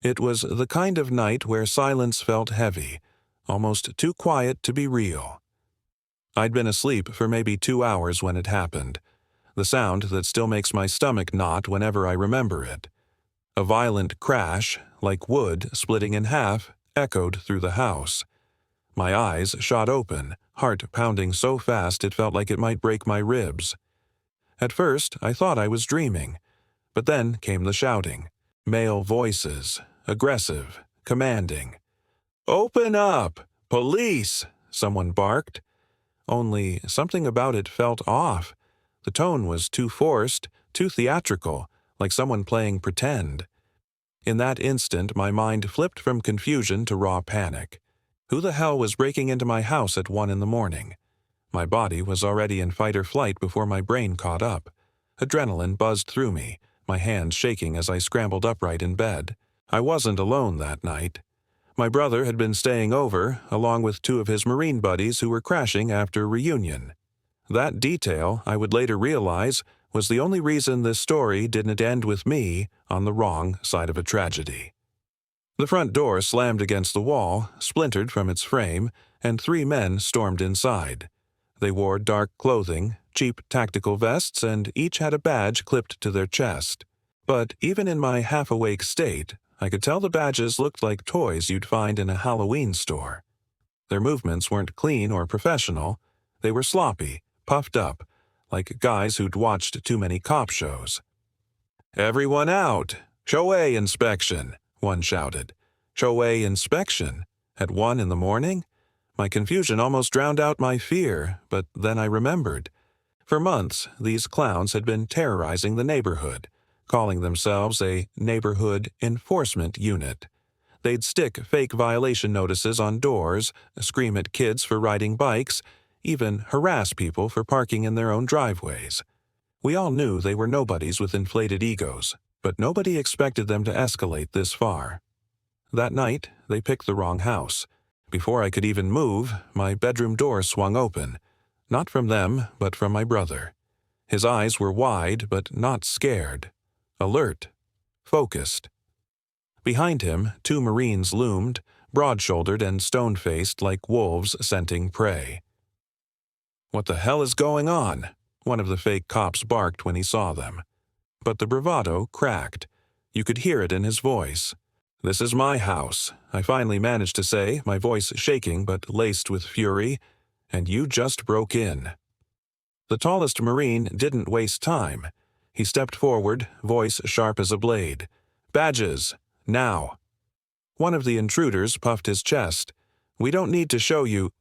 It was the kind of night where silence felt heavy, almost too quiet to be real. I'd been asleep for maybe 2 hours when it happened, the sound that still makes my stomach knot whenever I remember it. A violent crash, like wood splitting in half, echoed through the house. My eyes shot open, heart pounding so fast it felt like it might break my ribs. At first, I thought I was dreaming, but then came the shouting. Male voices, aggressive, commanding. "Open up! Police!" someone barked. Only something about it felt off. The tone was too forced, too theatrical, like someone playing pretend. In that instant, my mind flipped from confusion to raw panic. Who the hell was breaking into my house at 1 a.m? My body was already in fight or flight before my brain caught up. Adrenaline buzzed through me, my hands shaking as I scrambled upright in bed. I wasn't alone that night. My brother had been staying over, along with 2 of his Marine buddies who were crashing after reunion. That detail, I would later realize, was the only reason this story didn't end with me on the wrong side of a tragedy. The front door slammed against the wall, splintered from its frame, and 3 men stormed inside. They wore dark clothing, cheap tactical vests, and each had a badge clipped to their chest. But even in my half-awake state, I could tell the badges looked like toys you'd find in a Halloween store. Their movements weren't clean or professional. They were sloppy, puffed up, like guys who'd watched too many cop shows. "Everyone out! HOA inspection!" one shouted. HOA inspection? At 1 a.m? My confusion almost drowned out my fear, but then I remembered. For months, these clowns had been terrorizing the neighborhood, calling themselves a neighborhood enforcement unit. They'd stick fake violation notices on doors, scream at kids for riding bikes, even harass people for parking in their own driveways. We all knew they were nobodies with inflated egos, but nobody expected them to escalate this far. That night, they picked the wrong house. Before I could even move, my bedroom door swung open. Not from them, but from my brother. His eyes were wide, but not scared. Alert. Focused. Behind him, 2 Marines loomed, broad-shouldered and stone-faced like wolves scenting prey. "What the hell is going on?" one of the fake cops barked when he saw them. But the bravado cracked. You could hear it in his voice. "This is my house," I finally managed to say, my voice shaking but laced with fury, "and you just broke in." The tallest Marine didn't waste time. He stepped forward, voice sharp as a blade. "Badges! Now!" One of the intruders puffed his chest. "We don't need to show you—"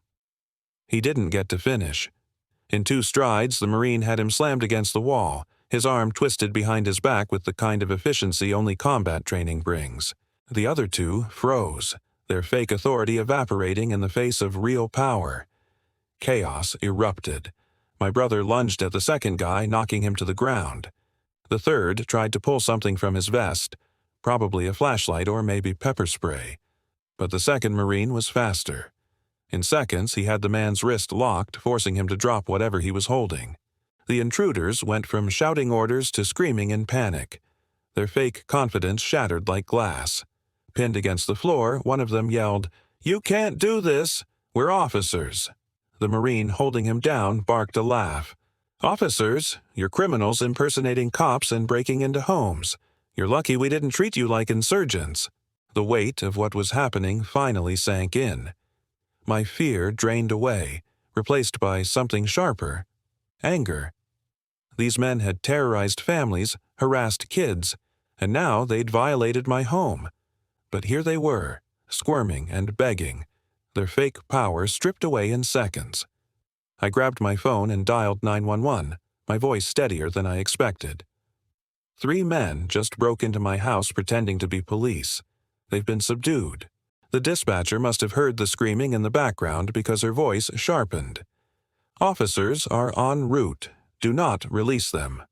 He didn't get to finish. In 2 strides, the Marine had him slammed against the wall, his arm twisted behind his back with the kind of efficiency only combat training brings. The other 2 froze, their fake authority evaporating in the face of real power. Chaos erupted. My brother lunged at the second guy, knocking him to the ground. The third tried to pull something from his vest, probably a flashlight or maybe pepper spray. But the second Marine was faster. In seconds, he had the man's wrist locked, forcing him to drop whatever he was holding. The intruders went from shouting orders to screaming in panic. Their fake confidence shattered like glass. Pinned against the floor, one of them yelled, "You can't do this! We're officers!" The Marine holding him down barked a laugh. "Officers? You're criminals impersonating cops and breaking into homes. You're lucky we didn't treat you like insurgents." The weight of what was happening finally sank in. My fear drained away, replaced by something sharper. Anger. These men had terrorized families, harassed kids, and now they'd violated my home. But here they were, squirming and begging, their fake power stripped away in seconds. I grabbed my phone and dialed 911, my voice steadier than I expected. 3 men just broke into my house pretending to be police. They've been subdued. The dispatcher must have heard the screaming in the background because her voice sharpened. "Officers are en route. Do not release them."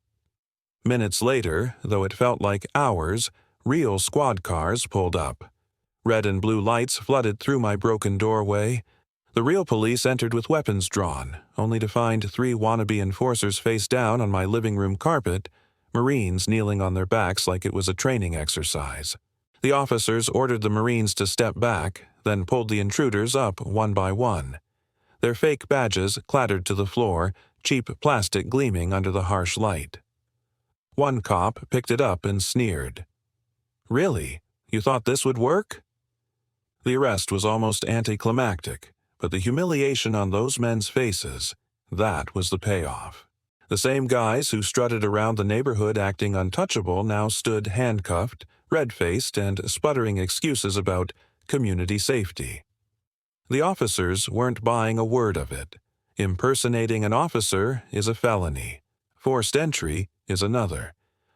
Minutes later, though it felt like hours, real squad cars pulled up. Red and blue lights flooded through my broken doorway. The real police entered with weapons drawn, only to find 3 wannabe enforcers face down on my living room carpet, Marines kneeling on their backs like it was a training exercise. The officers ordered the Marines to step back, then pulled the intruders up one by one. Their fake badges clattered to the floor, cheap plastic gleaming under the harsh light. One cop picked it up and sneered. "Really? You thought this would work?" The arrest was almost anticlimactic, but the humiliation on those men's faces, that was the payoff. The same guys who strutted around the neighborhood acting untouchable now stood handcuffed, red-faced, and sputtering excuses about community safety. The officers weren't buying a word of it. Impersonating an officer is a felony. Forced entry is another.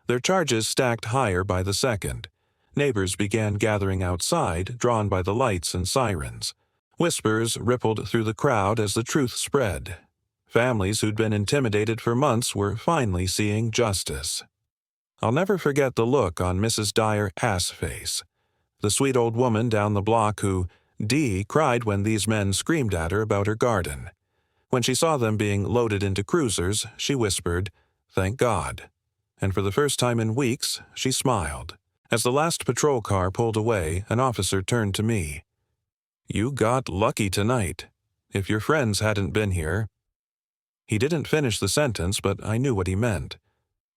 Their charges stacked higher by the second. Neighbors began gathering outside, drawn by the lights and sirens. Whispers rippled through the crowd as the truth spread. Families who'd been intimidated for months were finally seeing justice. I'll never forget the look on Mrs. Dyer Assface, the sweet old woman down the block who, cried when these men screamed at her about her garden. When she saw them being loaded into cruisers, she whispered, "Thank God." And for the first time in weeks, she smiled. As the last patrol car pulled away, an officer turned to me. "You got lucky tonight. If your friends hadn't been here—" He didn't finish the sentence, but I knew what he meant.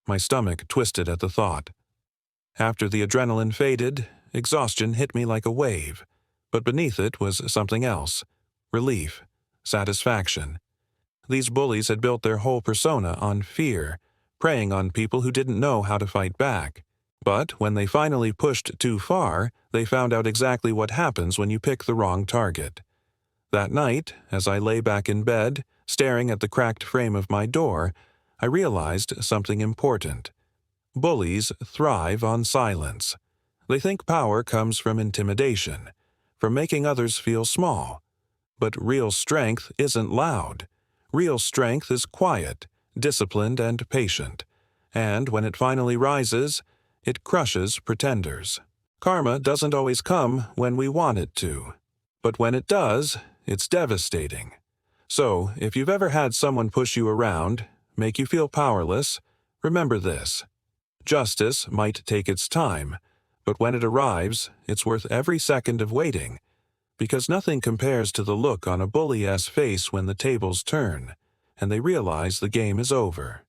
My stomach twisted at the thought. After the adrenaline faded, exhaustion hit me like a wave, but beneath it was something else: relief, satisfaction. These bullies had built their whole persona on fear, preying on people who didn't know how to fight back. But when they finally pushed too far, they found out exactly what happens when you pick the wrong target. That night, as I lay back in bed, staring at the cracked frame of my door, I realized something important. Bullies thrive on silence. They think power comes from intimidation, from making others feel small. But real strength isn't loud. Real strength is quiet, disciplined, and patient. And when it finally rises, it crushes pretenders. Karma doesn't always come when we want it to. But when it does, it's devastating. So, if you've ever had someone push you around, make you feel powerless, remember this. Justice might take its time, but when it arrives, it's worth every second of waiting, because nothing compares to the look on a bully's face when the tables turn, and they realize the game is over.